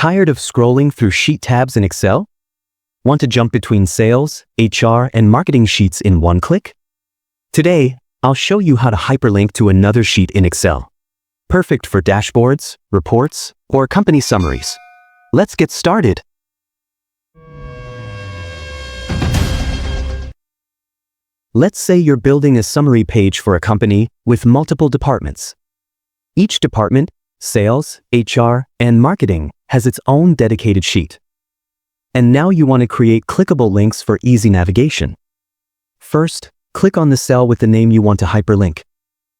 Tired of scrolling through sheet tabs in Excel? Want to jump between sales, HR, and marketing sheets in one click? Today, I'll show you how to hyperlink to another sheet in Excel. Perfect for dashboards, reports, or company summaries. Let's get started. Let's say you're building a summary page for a company with multiple departments. Each department, sales, HR, and marketing, has its own dedicated sheet. And now you want to create clickable links for easy navigation. First, click on the cell with the name you want to hyperlink.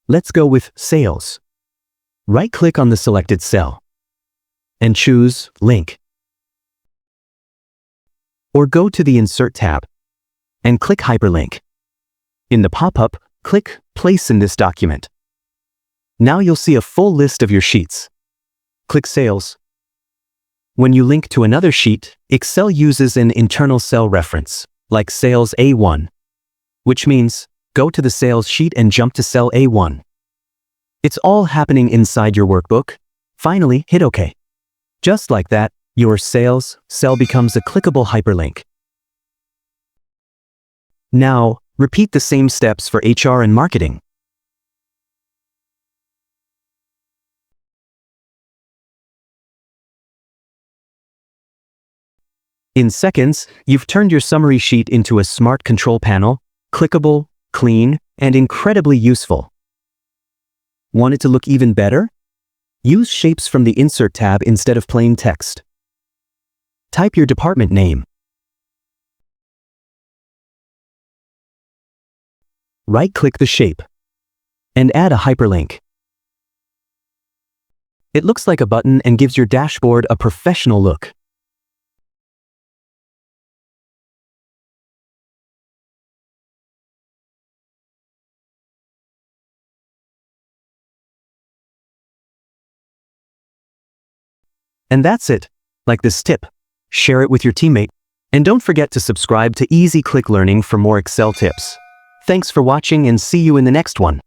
Let's go with Sales. Right-click on the selected cell and choose Link. Or go to the Insert tab and click Hyperlink. In the pop-up, click Place in this document. Now you'll see a full list of your sheets. Click Sales. When you link to another sheet, Excel uses an internal cell reference, like Sales A1, which means go to the Sales sheet and jump to cell A1. It's all happening inside your workbook. Finally, hit OK. Just like that, your Sales cell becomes a clickable hyperlink. Now, repeat the same steps for HR and marketing. In seconds, you've turned your summary sheet into a smart control panel, clickable, clean, and incredibly useful. Want it to look even better? Use shapes from the Insert tab instead of plain text. Type your department name. Right-click the shape and add a hyperlink. It looks like a button and gives your dashboard a professional look. And that's it. Like this tip, share it with your teammate, and don't forget to subscribe to Easy Click Learning for more Excel tips. Thanks for watching and see you in the next one.